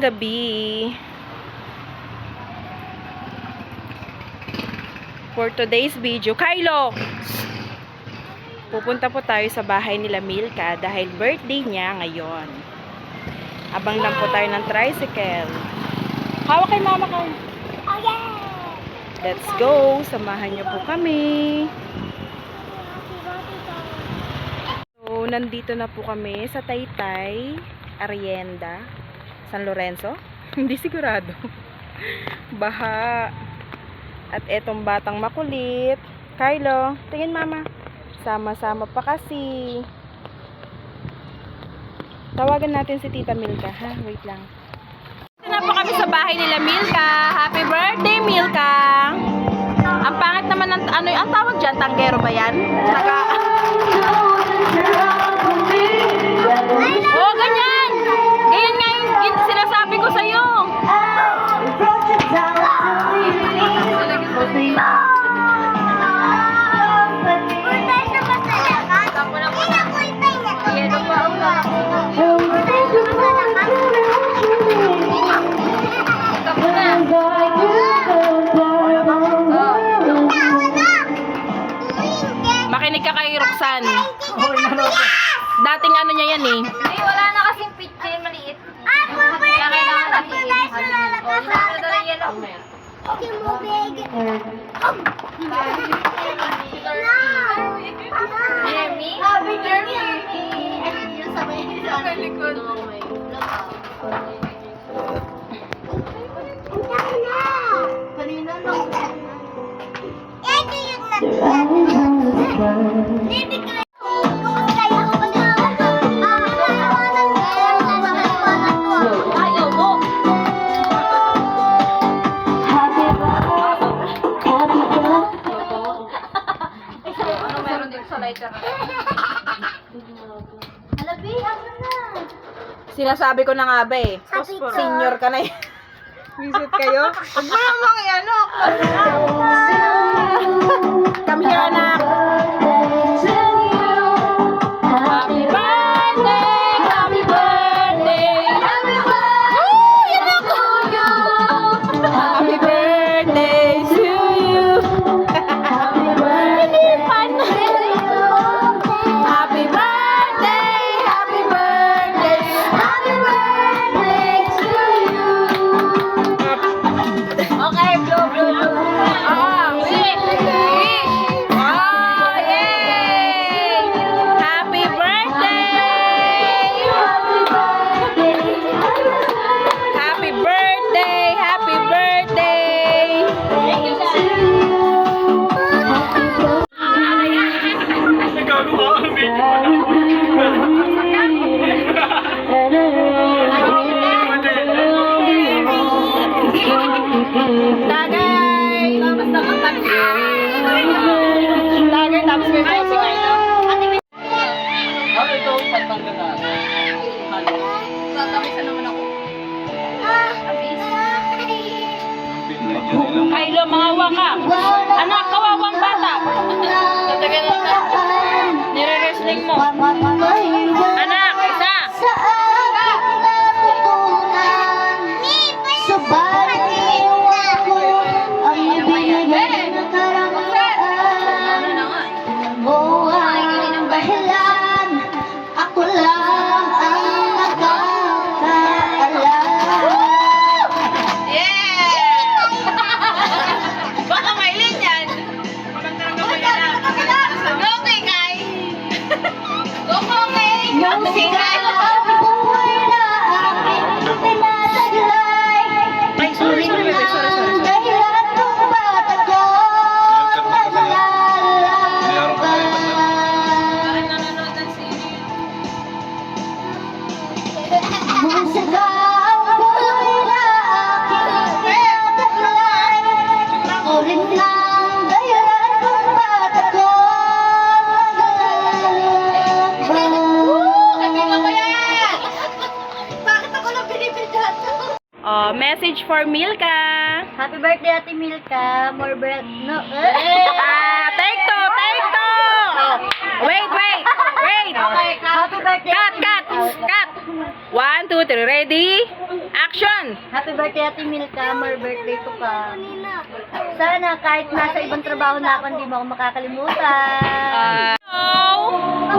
gabi. For today's video, Kylo, pupunta po tayo sa bahay nila Milka dahil birthday niya ngayon. Abang lang po tayo ng tricycle. Hawak kay mama ka. Oh yeah! Let's go. Samahan niyo po kami. So, nandito na po kami sa Taytay, Arrienda, San Lorenzo. Hindi sigurado. Baha. At etong batang makulit. Kylo, tingin mama. Sama-sama pa kasi. Tawagan natin si Tita Milka, ha? Wait lang. Ito na po kami sa bahay nila Milka. Happy birthday, Milka! Ang pangit naman ng, ano, ang tawag dyan? Tanggero ba yan? Oh, ganyan! Ganyan nga yung sinasabi ko sa'yo. Makinig ka kay Roxanne. Dating ano niya yan eh. Ay, wala na kasing picture, maliit. Kaya kailangan natin Happy Sinasabi ko na nga ba eh. Senior ka na eh. Visit kayo? Huwag mo namang ano. Come here, anak. Happy birthday! Happy birthday! Happy birthday! Happy birthday to you! Hindi pan. Happy birthday! Happy birthday! Happy birthday to you! Okay, blow, blow, blow. Wish! Wish! Oh, yay! Happy birthday! Happy birthday! Happy birthday! Tagay! Tagay, tapos may music kayo. Ito, pagpangga na. Tatapisa naman ako. Kylo, mangawa ka. Anak, kawawang bata. Tatagal na. Nire-wrestling mo. Anak, isa. Baka mailin yan. Okay, Kai. Okay. Ay, sorry. Oh, message for Milka. Happy birthday, Ate Milka. More breath. No. Take two. Wait. Happy birthday. Cut. 1, 2, 3, ready? Action. Action! Happy birthday, Ate Milka. More birthday to ka. Sana kahit nasa ibang trabaho na ako, hindi mo ako makakalimutan.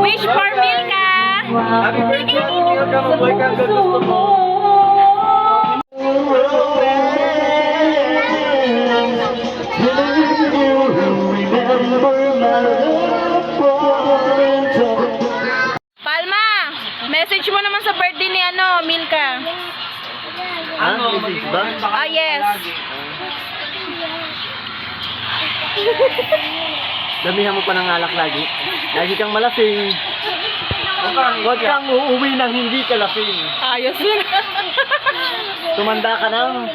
Wish for Milka! Happy birthday, Ate Milka. Mabuhay ka hanggang gusto mo. Palma! Message mo naman sa birthday ni Milka. Ano? Message ba? Ah, yes. Damihan mo pa ng alak lagi. Lagi kang malasing. Huwag kang uuwi nang hindi ka lasing. Ayos yun. Tumanda ka na.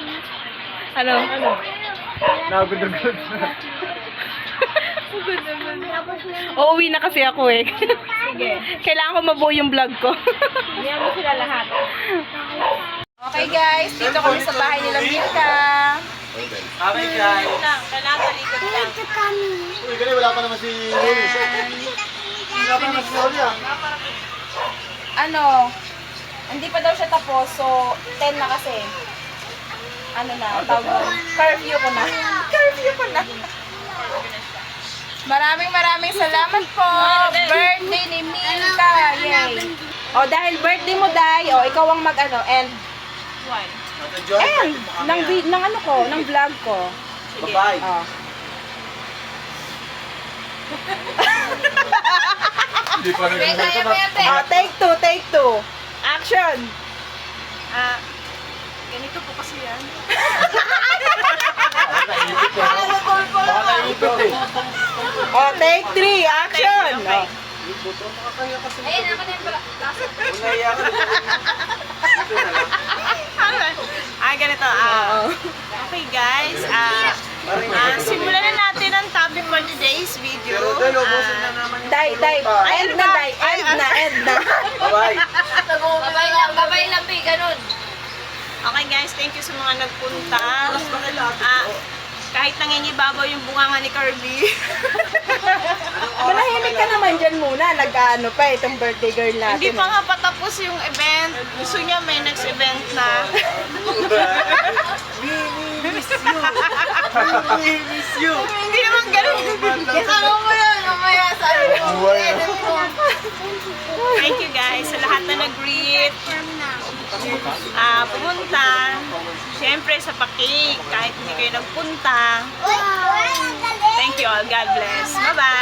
Ano? Nagudugod. Uuwi na kasi ako eh. Sige. Kailangan ko mabuo yung vlog ko. Hindi mo sila lahat. Okay guys, dito kami sa bahay nila Milka. Kami guys. Kailangan talikod lang. Uy, ganun, wala pa naman si Lily. Wala pa naman si Lily ah. Hindi pa daw siya tapos, so 10 na kasi. Tawag mo. Curfew ko na. Curfew ko na. Maraming salamat po. Birthday ni Milka. Yay. O, dahil birthday mo, Day, ikaw ang end. End! Ng vlog ko. Bye-bye. Oh. Hindi pa rin. Take two. Action! Ganito po kasi yan. Baka naipit eh. Take 3. Action! Ayun, ako na yung basa. Ganito. Okay guys, simulan na natin ang topic for today's video. Day. End na. Bye-bye. Gabay lang, ganun. Okay guys, thank you sa mga nagpunta. Kahit nangingibabaw yung bunganga ni Kirby. Manahimik ka naman dyan muna. Itong birthday girl natin. Hindi pa nga patapos yung event. Gusto niya may next event na. We miss you. Hindi naman ganun. Kasama mo yun, mamaya sa Thank you guys sa lahat na nag-greet. Pumunta. Siyempre sa pa-cake, kahit hindi kayo nagpunta. Thank you all. God bless. Bye-bye.